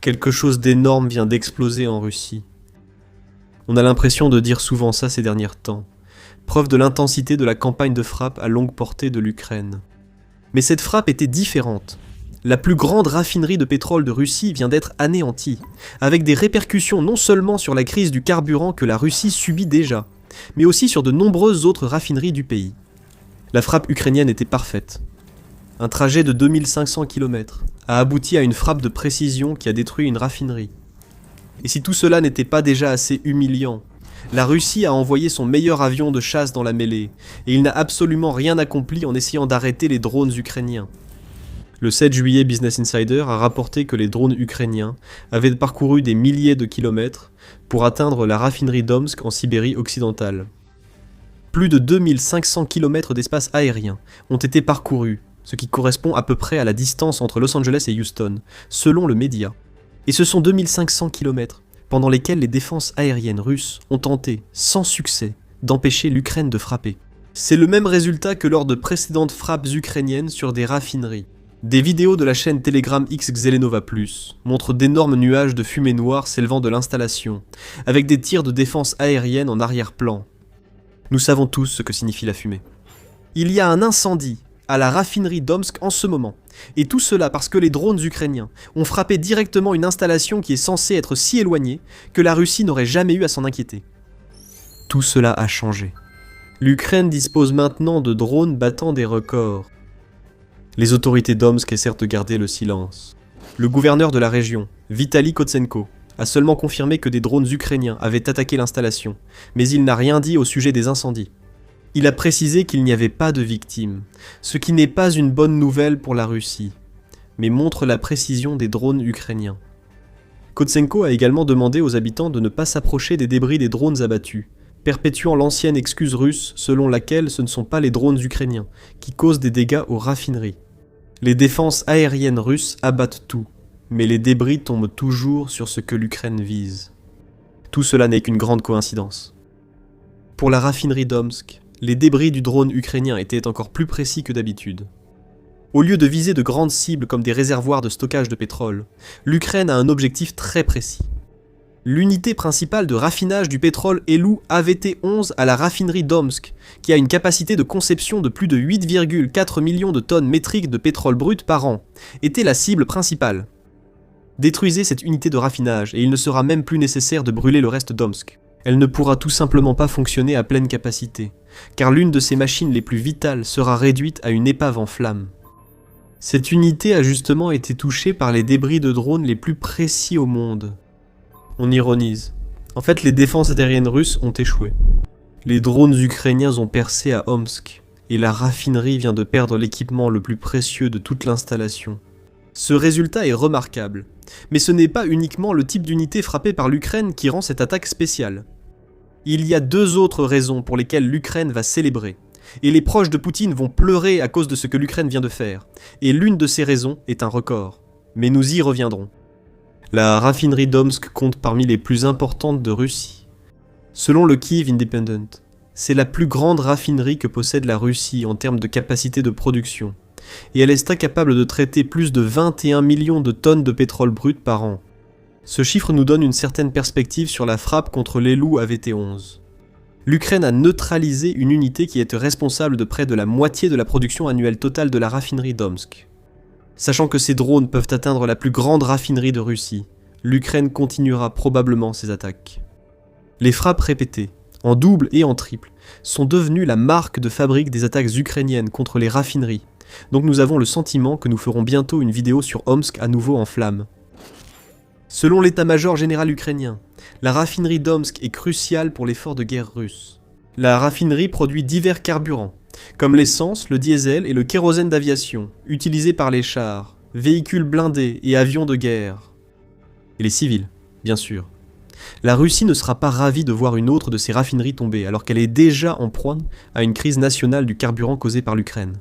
Quelque chose d'énorme vient d'exploser en Russie. On a l'impression de dire souvent ça ces derniers temps, preuve de l'intensité de la campagne de frappe à longue portée de l'Ukraine. Mais cette frappe était différente. La plus grande raffinerie de pétrole de Russie vient d'être anéantie, avec des répercussions non seulement sur la crise du carburant que la Russie subit déjà, mais aussi sur de nombreuses autres raffineries du pays. La frappe ukrainienne était parfaite. Un trajet de 2500 km a abouti à une frappe de précision qui a détruit une raffinerie. Et si tout cela n'était pas déjà assez humiliant, la Russie a envoyé son meilleur avion de chasse dans la mêlée, et il n'a absolument rien accompli en essayant d'arrêter les drones ukrainiens. Le 7 juillet, Business Insider a rapporté que les drones ukrainiens avaient parcouru des milliers de kilomètres pour atteindre la raffinerie d'Omsk en Sibérie occidentale. Plus de 2500 km d'espace aérien ont été parcourus, ce qui correspond à peu près à la distance entre Los Angeles et Houston, selon le média. Et ce sont 2500 km pendant lesquels les défenses aériennes russes ont tenté, sans succès, d'empêcher l'Ukraine de frapper. C'est le même résultat que lors de précédentes frappes ukrainiennes sur des raffineries. Des vidéos de la chaîne Telegram X Xelenova Plus montrent d'énormes nuages de fumée noire s'élevant de l'installation, avec des tirs de défense aérienne en arrière-plan. Nous savons tous ce que signifie la fumée. Il y a un incendie à la raffinerie d'Omsk en ce moment, et tout cela parce que les drones ukrainiens ont frappé directement une installation qui est censée être si éloignée que la Russie n'aurait jamais eu à s'en inquiéter. Tout cela a changé. L'Ukraine dispose maintenant de drones battant des records. Les autorités d'Omsk essaient de garder le silence. Le gouverneur de la région, Vitaly Kotsenko, a seulement confirmé que des drones ukrainiens avaient attaqué l'installation, mais il n'a rien dit au sujet des incendies. Il a précisé qu'il n'y avait pas de victimes, ce qui n'est pas une bonne nouvelle pour la Russie, mais montre la précision des drones ukrainiens. Kotsenko a également demandé aux habitants de ne pas s'approcher des débris des drones abattus, perpétuant l'ancienne excuse russe selon laquelle ce ne sont pas les drones ukrainiens qui causent des dégâts aux raffineries. Les défenses aériennes russes abattent tout, mais les débris tombent toujours sur ce que l'Ukraine vise. Tout cela n'est qu'une grande coïncidence. Pour la raffinerie d'Omsk, les débris du drone ukrainien étaient encore plus précis que d'habitude. Au lieu de viser de grandes cibles comme des réservoirs de stockage de pétrole, l'Ukraine a un objectif très précis. L'unité principale de raffinage du pétrole Elu AVT-11 à la raffinerie d'Omsk, qui a une capacité de conception de plus de 8,4 millions de tonnes métriques de pétrole brut par an, était la cible principale. Détruisez cette unité de raffinage et il ne sera même plus nécessaire de brûler le reste d'Omsk. Elle ne pourra tout simplement pas fonctionner à pleine capacité, car l'une de ses machines les plus vitales sera réduite à une épave en flammes. Cette unité a justement été touchée par les débris de drones les plus précis au monde. On ironise. En fait, les défenses aériennes russes ont échoué. Les drones ukrainiens ont percé à Omsk, et la raffinerie vient de perdre l'équipement le plus précieux de toute l'installation. Ce résultat est remarquable, mais ce n'est pas uniquement le type d'unité frappée par l'Ukraine qui rend cette attaque spéciale. Il y a deux autres raisons pour lesquelles l'Ukraine va célébrer, et les proches de Poutine vont pleurer à cause de ce que l'Ukraine vient de faire, et l'une de ces raisons est un record. Mais nous y reviendrons. La raffinerie d'Omsk compte parmi les plus importantes de Russie. Selon le Kyiv Independent, c'est la plus grande raffinerie que possède la Russie en termes de capacité de production, et elle est incapable de traiter plus de 21 millions de tonnes de pétrole brut par an. Ce chiffre nous donne une certaine perspective sur la frappe contre l'Elu AVT-11. L'Ukraine a neutralisé une unité qui est responsable de près de la moitié de la production annuelle totale de la raffinerie d'Omsk. Sachant que ces drones peuvent atteindre la plus grande raffinerie de Russie, l'Ukraine continuera probablement ses attaques. Les frappes répétées, en double et en triple, sont devenues la marque de fabrique des attaques ukrainiennes contre les raffineries, donc nous avons le sentiment que nous ferons bientôt une vidéo sur Omsk à nouveau en flammes. Selon l'état-major général ukrainien, la raffinerie d'Omsk est cruciale pour l'effort de guerre russe. La raffinerie produit divers carburants, comme l'essence, le diesel et le kérosène d'aviation, utilisés par les chars, véhicules blindés et avions de guerre. Et les civils, bien sûr. La Russie ne sera pas ravie de voir une autre de ses raffineries tomber, alors qu'elle est déjà en proie à une crise nationale du carburant causée par l'Ukraine.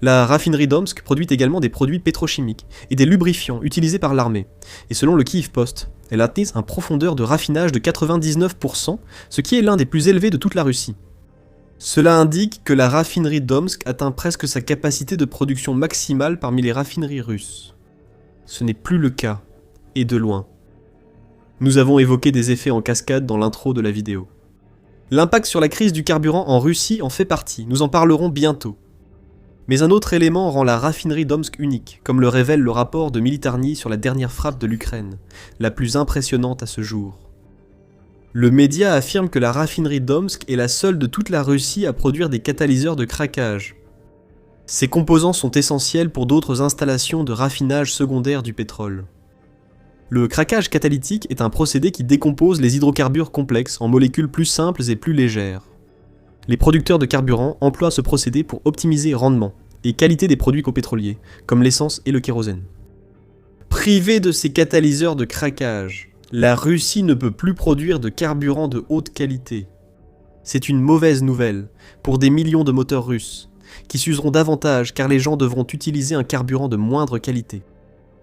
La raffinerie d'Omsk produit également des produits pétrochimiques et des lubrifiants utilisés par l'armée, et selon le Kyiv Post, elle atteint un profondeur de raffinage de 99%, ce qui est l'un des plus élevés de toute la Russie. Cela indique que la raffinerie d'Omsk atteint presque sa capacité de production maximale parmi les raffineries russes. Ce n'est plus le cas. et de loin. Nous avons évoqué des effets en cascade dans l'intro de la vidéo. L'impact sur la crise du carburant en Russie en fait partie, nous en parlerons bientôt. Mais un autre élément rend la raffinerie d'Omsk unique, comme le révèle le rapport de Militarny sur la dernière frappe de l'Ukraine, la plus impressionnante à ce jour. Le média affirme que la raffinerie d'Omsk est la seule de toute la Russie à produire des catalyseurs de craquage. Ces composants sont essentiels pour d'autres installations de raffinage secondaire du pétrole. Le craquage catalytique est un procédé qui décompose les hydrocarbures complexes en molécules plus simples et plus légères. Les producteurs de carburant emploient ce procédé pour optimiser rendement et qualité des produits copétroliers, comme l'essence et le kérosène. Privée de ces catalyseurs de craquage, la Russie ne peut plus produire de carburant de haute qualité. C'est une mauvaise nouvelle pour des millions de moteurs russes, qui s'useront davantage car les gens devront utiliser un carburant de moindre qualité.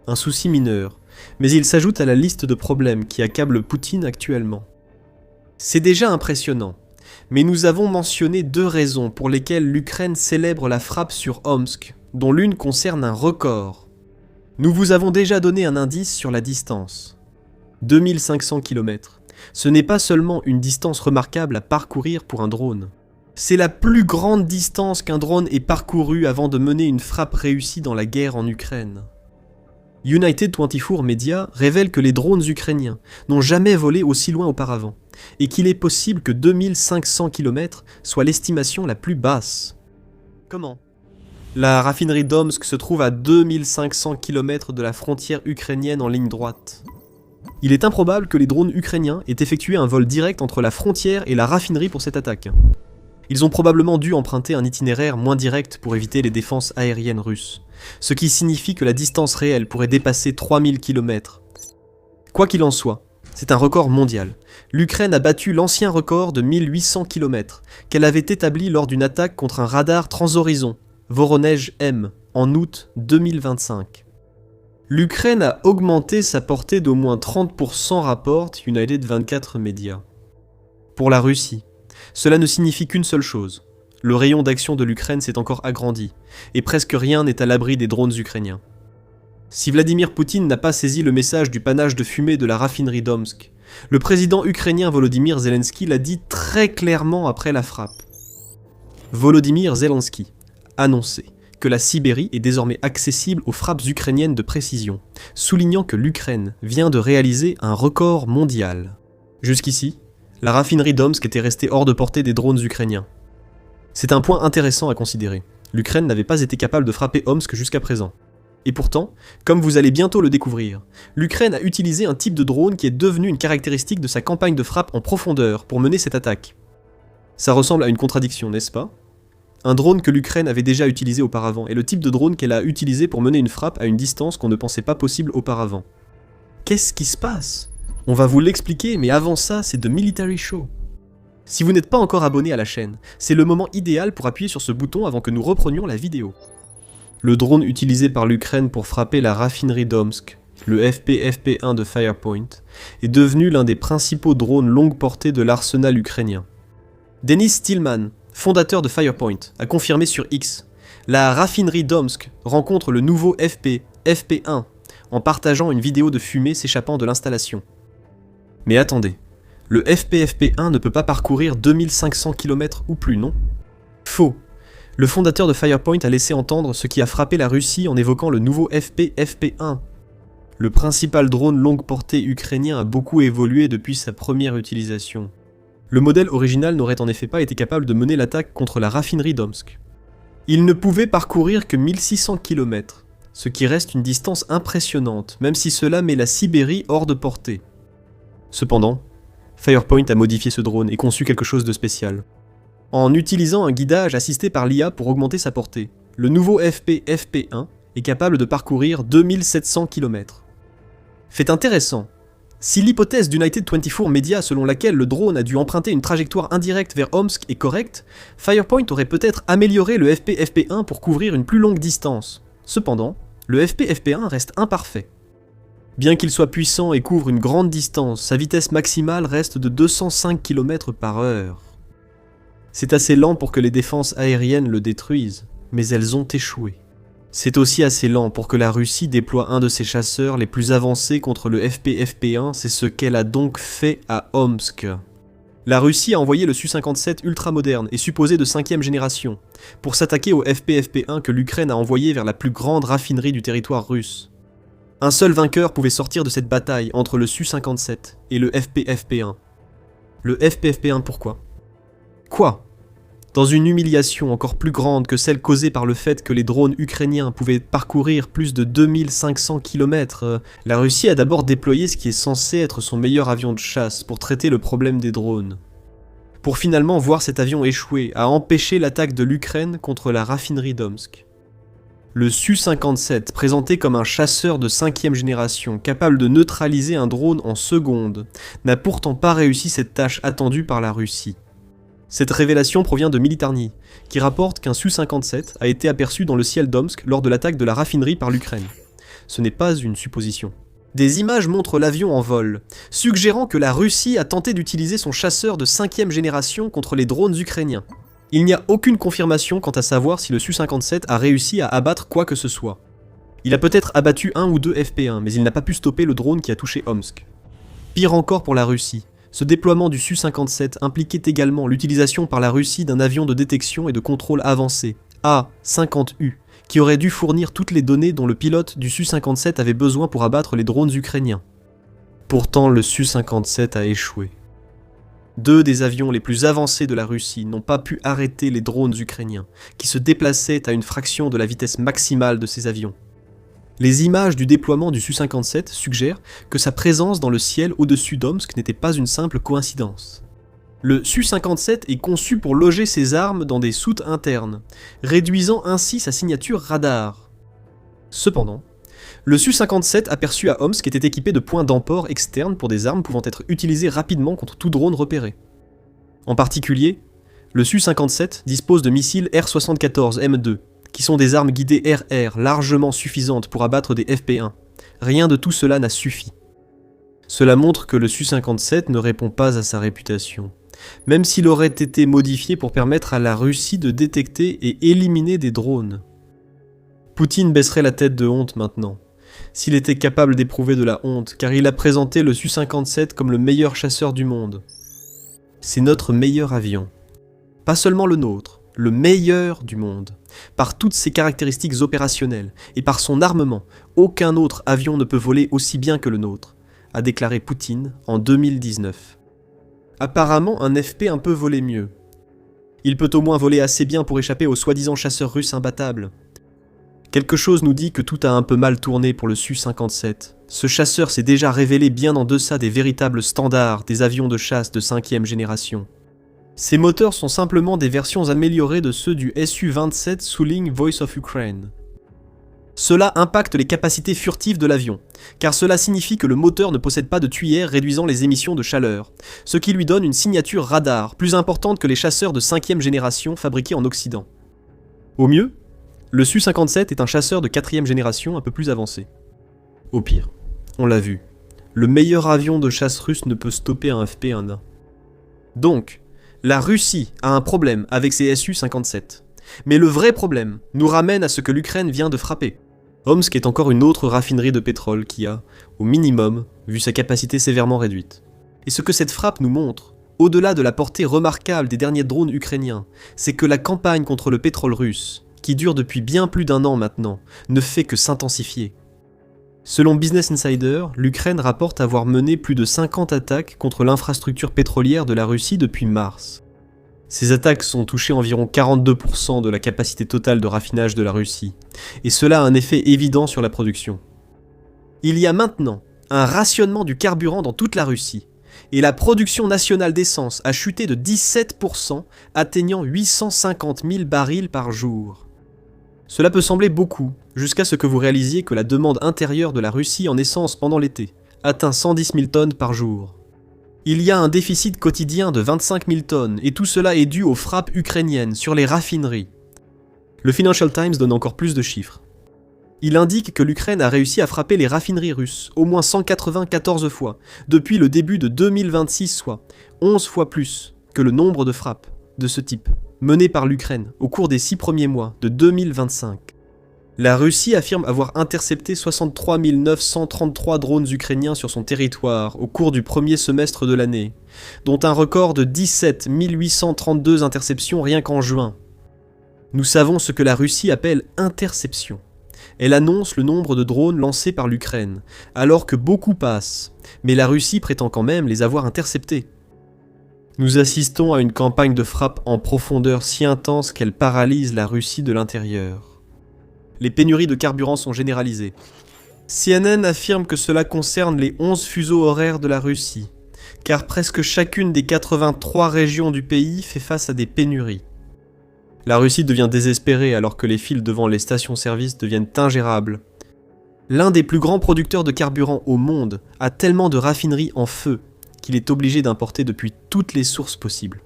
Un souci mineur, mais il s'ajoute à la liste de problèmes qui accablent Poutine actuellement. C'est déjà impressionnant, mais nous avons mentionné 2 raisons pour lesquelles l'Ukraine célèbre la frappe sur Omsk, dont l'une concerne un record. Nous vous avons déjà donné un indice sur la distance. 2500 km. Ce n'est pas seulement une distance remarquable à parcourir pour un drone. C'est la plus grande distance qu'un drone ait parcourue avant de mener une frappe réussie dans la guerre en Ukraine. United 24 Media révèle que les drones ukrainiens n'ont jamais volé aussi loin auparavant, et qu'il est possible que 2500 km soit l'estimation la plus basse. Comment ? La raffinerie d'Omsk se trouve à 2500 km de la frontière ukrainienne en ligne droite. Il est improbable que les drones ukrainiens aient effectué un vol direct entre la frontière et la raffinerie pour cette attaque. Ils ont probablement dû emprunter un itinéraire moins direct pour éviter les défenses aériennes russes, ce qui signifie que la distance réelle pourrait dépasser 3000 km. Quoi qu'il en soit, c'est un record mondial. L'Ukraine a battu l'ancien record de 1800 km qu'elle avait établi lors d'une attaque contre un radar transhorizon, Voronezh M, en août 2025. L'Ukraine a augmenté sa portée d'au moins 30%, rapporte United 24 Media. Pour la Russie, cela ne signifie qu'une seule chose. Le rayon d'action de l'Ukraine s'est encore agrandi, et presque rien n'est à l'abri des drones ukrainiens. Si Vladimir Poutine n'a pas saisi le message du panache de fumée de la raffinerie d'Omsk, le président ukrainien Volodymyr Zelensky l'a dit très clairement après la frappe. Volodymyr Zelensky annonçait que la Sibérie est désormais accessible aux frappes ukrainiennes de précision, soulignant que l'Ukraine vient de réaliser un record mondial. Jusqu'ici, la raffinerie d'Omsk était restée hors de portée des drones ukrainiens. C'est un point intéressant à considérer. L'Ukraine n'avait pas été capable de frapper Omsk jusqu'à présent. Et pourtant, comme vous allez bientôt le découvrir, l'Ukraine a utilisé un type de drone qui est devenu une caractéristique de sa campagne de frappe en profondeur pour mener cette attaque. Ça ressemble à une contradiction, n'est-ce pas ? Un drone que l'Ukraine avait déjà utilisé auparavant est le type de drone qu'elle a utilisé pour mener une frappe à une distance qu'on ne pensait pas possible auparavant. Qu'est-ce qui se passe ? On va vous l'expliquer, mais avant ça, c'est The Military Show. Si vous n'êtes pas encore abonné à la chaîne, c'est le moment idéal pour appuyer sur ce bouton avant que nous reprenions la vidéo. Le drone utilisé par l'Ukraine pour frapper la raffinerie d'Omsk, le FP-FP1 de Firepoint, est devenu l'un des principaux drones longue portée de l'arsenal ukrainien. Denis Stillman, fondateur de Firepoint, a confirmé sur X « La raffinerie d'Omsk rencontre le nouveau FP-FP1 en partageant une vidéo de fumée s'échappant de l'installation. » Mais attendez, le FP-FP1 ne peut pas parcourir 2500 km ou plus, non ? Faux. Le fondateur de Firepoint a laissé entendre ce qui a frappé la Russie en évoquant le nouveau FP-FP1. Le principal drone longue portée ukrainien a beaucoup évolué depuis sa première utilisation. Le modèle original n'aurait en effet pas été capable de mener l'attaque contre la raffinerie d'Omsk. Il ne pouvait parcourir que 1600 km, ce qui reste une distance impressionnante, même si cela met la Sibérie hors de portée. Cependant, Firepoint a modifié ce drone et conçu quelque chose de spécial. En utilisant un guidage assisté par l'IA pour augmenter sa portée, le nouveau FP-FP1 est capable de parcourir 2700 km. Fait intéressant, si l'hypothèse d'United 24 Media selon laquelle le drone a dû emprunter une trajectoire indirecte vers Omsk est correcte, Firepoint aurait peut-être amélioré le FP-FP1 pour couvrir une plus longue distance. Cependant, le FP-FP1 reste imparfait. Bien qu'il soit puissant et couvre une grande distance, sa vitesse maximale reste de 205 km/h. C'est assez lent pour que les défenses aériennes le détruisent, mais elles ont échoué. C'est aussi assez lent pour que la Russie déploie un de ses chasseurs les plus avancés contre le FP-FP1, c'est ce qu'elle a donc fait à Omsk. La Russie a envoyé le Su-57 ultra-moderne et supposé de 5e génération, pour s'attaquer au FP-FP1 que l'Ukraine a envoyé vers la plus grande raffinerie du territoire russe. Un seul vainqueur pouvait sortir de cette bataille entre le Su-57 et le FP-FP1. Le FP-FP1 pourquoi ? Quoi ? Dans une humiliation encore plus grande que celle causée par le fait que les drones ukrainiens pouvaient parcourir plus de 2500 km, la Russie a d'abord déployé ce qui est censé être son meilleur avion de chasse pour traiter le problème des drones. Pour finalement voir cet avion échouer à empêcher l'attaque de l'Ukraine contre la raffinerie d'Omsk. Le Su-57, présenté comme un chasseur de 5e génération capable de neutraliser un drone en secondes, n'a pourtant pas réussi cette tâche attendue par la Russie. Cette révélation provient de Militarny, qui rapporte qu'un Su-57 a été aperçu dans le ciel d'Omsk lors de l'attaque de la raffinerie par l'Ukraine. Ce n'est pas une supposition. Des images montrent l'avion en vol, suggérant que la Russie a tenté d'utiliser son chasseur de 5e génération contre les drones ukrainiens. Il n'y a aucune confirmation quant à savoir si le Su-57 a réussi à abattre quoi que ce soit. Il a peut-être abattu un ou deux FP1, mais il n'a pas pu stopper le drone qui a touché Omsk. Pire encore pour la Russie. Ce déploiement du Su-57 impliquait également l'utilisation par la Russie d'un avion de détection et de contrôle avancé, A-50U, qui aurait dû fournir toutes les données dont le pilote du Su-57 avait besoin pour abattre les drones ukrainiens. Pourtant, le Su-57 a échoué. Deux des avions les plus avancés de la Russie n'ont pas pu arrêter les drones ukrainiens, qui se déplaçaient à une fraction de la vitesse maximale de ces avions. Les images du déploiement du Su-57 suggèrent que sa présence dans le ciel au-dessus d'Omsk n'était pas une simple coïncidence. Le Su-57 est conçu pour loger ses armes dans des soutes internes, réduisant ainsi sa signature radar. Cependant, le Su-57 aperçu à Omsk était équipé de points d'emport externes pour des armes pouvant être utilisées rapidement contre tout drone repéré. En particulier, le Su-57 dispose de missiles R-74M2, qui sont des armes guidées RR largement suffisantes pour abattre des FP1. Rien de tout cela n'a suffi. Cela montre que le Su-57 ne répond pas à sa réputation, même s'il aurait été modifié pour permettre à la Russie de détecter et éliminer des drones. Poutine baisserait la tête de honte maintenant, s'il était capable d'éprouver de la honte, car il a présenté le Su-57 comme le meilleur chasseur du monde. C'est notre meilleur avion. Pas seulement le nôtre, le meilleur du monde. Par toutes ses caractéristiques opérationnelles et par son armement, aucun autre avion ne peut voler aussi bien que le nôtre, a déclaré Poutine en 2019. Apparemment, un FP peut voler mieux. Il peut au moins voler assez bien pour échapper aux soi-disant chasseurs russes imbattables. Quelque chose nous dit que tout a un peu mal tourné pour le Su-57. Ce chasseur s'est déjà révélé bien en deçà des véritables standards des avions de chasse de 5e génération. Ces moteurs sont simplement des versions améliorées de ceux du Su-27 Suling Voice of Ukraine. Cela impacte les capacités furtives de l'avion, car cela signifie que le moteur ne possède pas de tuyère réduisant les émissions de chaleur, ce qui lui donne une signature radar plus importante que les chasseurs de 5e génération fabriqués en Occident. Au mieux, le Su-57 est un chasseur de 4e génération un peu plus avancé. Au pire, on l'a vu, le meilleur avion de chasse russe ne peut stopper un FP1. Donc, la Russie a un problème avec ses Su-57. Mais le vrai problème nous ramène à ce que l'Ukraine vient de frapper. Omsk est encore une autre raffinerie de pétrole qui a, au minimum, vu sa capacité sévèrement réduite. Et ce que cette frappe nous montre, au-delà de la portée remarquable des derniers drones ukrainiens, c'est que la campagne contre le pétrole russe, qui dure depuis bien plus d'un an maintenant, ne fait que s'intensifier. Selon Business Insider, l'Ukraine rapporte avoir mené plus de 50 attaques contre l'infrastructure pétrolière de la Russie depuis mars. Ces attaques ont touché environ 42% de la capacité totale de raffinage de la Russie, et cela a un effet évident sur la production. Il y a maintenant un rationnement du carburant dans toute la Russie, et la production nationale d'essence a chuté de 17%, atteignant 850 000 barils par jour. Cela peut sembler beaucoup, jusqu'à ce que vous réalisiez que la demande intérieure de la Russie en essence pendant l'été atteint 110 000 tonnes par jour. Il y a un déficit quotidien de 25 000 tonnes, et tout cela est dû aux frappes ukrainiennes sur les raffineries. Le Financial Times donne encore plus de chiffres. Il indique que l'Ukraine a réussi à frapper les raffineries russes au moins 194 fois, depuis le début de 2026, soit 11 fois plus que le nombre de frappes de ce type menées par l'Ukraine au cours des 6 premiers mois de 2025. La Russie affirme avoir intercepté 63 933 drones ukrainiens sur son territoire au cours du premier semestre de l'année, dont un record de 17 832 interceptions rien qu'en juin. Nous savons ce que la Russie appelle interception. Elle annonce le nombre de drones lancés par l'Ukraine, alors que beaucoup passent, mais la Russie prétend quand même les avoir interceptés. Nous assistons à une campagne de frappe en profondeur si intense qu'elle paralyse la Russie de l'intérieur. Les pénuries de carburant sont généralisées. CNN affirme que cela concerne les 11 fuseaux horaires de la Russie, car presque chacune des 83 régions du pays fait face à des pénuries. La Russie devient désespérée alors que les files devant les stations-service deviennent ingérables. L'un des plus grands producteurs de carburant au monde a tellement de raffineries en feu qu'il est obligé d'importer depuis toutes les sources possibles.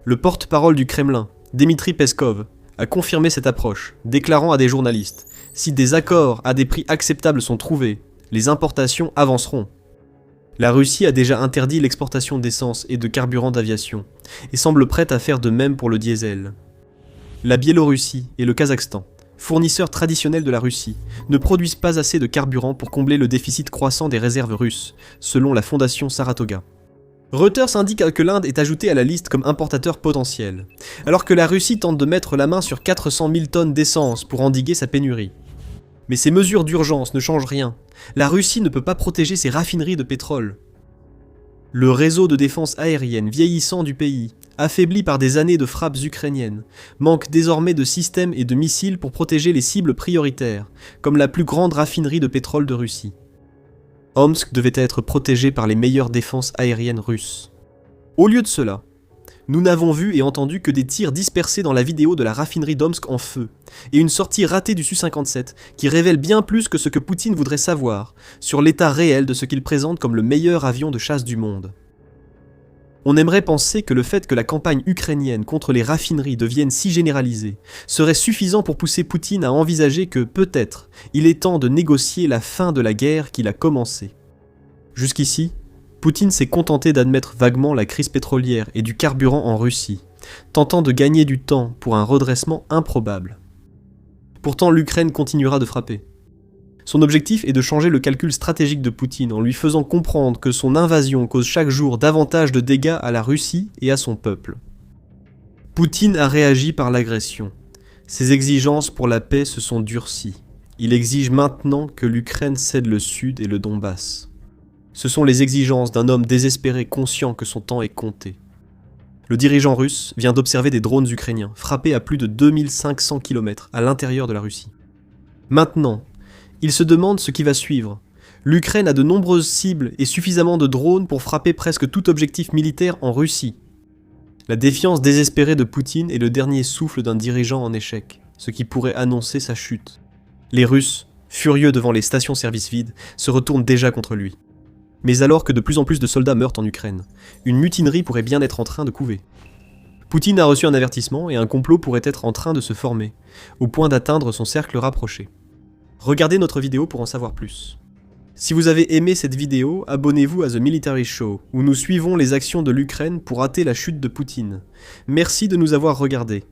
Le porte-parole du Kremlin, Dmitri Peskov, a confirmé cette approche, déclarant à des journalistes « Si des accords à des prix acceptables sont trouvés, les importations avanceront ». La Russie a déjà interdit l'exportation d'essence et de carburant d'aviation, et semble prête à faire de même pour le diesel. La Biélorussie et le Kazakhstan, fournisseurs traditionnels de la Russie, ne produisent pas assez de carburant pour combler le déficit croissant des réserves russes, selon la fondation Saratoga. Reuters indique que l'Inde est ajoutée à la liste comme importateur potentiel, alors que la Russie tente de mettre la main sur 400 000 tonnes d'essence pour endiguer sa pénurie. Mais ces mesures d'urgence ne changent rien. La Russie ne peut pas protéger ses raffineries de pétrole. Le réseau de défense aérienne vieillissant du pays, affaibli par des années de frappes ukrainiennes, manque désormais de systèmes et de missiles pour protéger les cibles prioritaires, comme la plus grande raffinerie de pétrole de Russie. Omsk devait être protégé par les meilleures défenses aériennes russes. Au lieu de cela, nous n'avons vu et entendu que des tirs dispersés dans la vidéo de la raffinerie d'Omsk en feu, et une sortie ratée du Su-57 qui révèle bien plus que ce que Poutine voudrait savoir sur l'état réel de ce qu'il présente comme le meilleur avion de chasse du monde. On aimerait penser que le fait que la campagne ukrainienne contre les raffineries devienne si généralisée serait suffisant pour pousser Poutine à envisager que, peut-être, il est temps de négocier la fin de la guerre qu'il a commencée. Jusqu'ici, Poutine s'est contenté d'admettre vaguement la crise pétrolière et du carburant en Russie, tentant de gagner du temps pour un redressement improbable. Pourtant, l'Ukraine continuera de frapper. Son objectif est de changer le calcul stratégique de Poutine en lui faisant comprendre que son invasion cause chaque jour davantage de dégâts à la Russie et à son peuple. Poutine a réagi par l'agression. Ses exigences pour la paix se sont durcies. Il exige maintenant que l'Ukraine cède le Sud et le Donbass. Ce sont les exigences d'un homme désespéré conscient que son temps est compté. Le dirigeant russe vient d'observer des drones ukrainiens frappés à plus de 2500 km à l'intérieur de la Russie. Maintenant, il se demande ce qui va suivre. L'Ukraine a de nombreuses cibles et suffisamment de drones pour frapper presque tout objectif militaire en Russie. La défiance désespérée de Poutine est le dernier souffle d'un dirigeant en échec, ce qui pourrait annoncer sa chute. Les Russes, furieux devant les stations-service vides, se retournent déjà contre lui. Mais alors que de plus en plus de soldats meurent en Ukraine, une mutinerie pourrait bien être en train de couver. Poutine a reçu un avertissement et un complot pourrait être en train de se former, au point d'atteindre son cercle rapproché. Regardez notre vidéo pour en savoir plus. Si vous avez aimé cette vidéo, abonnez-vous à The Military Show, où nous suivons les actions de l'Ukraine pour hâter la chute de Poutine. Merci de nous avoir regardés.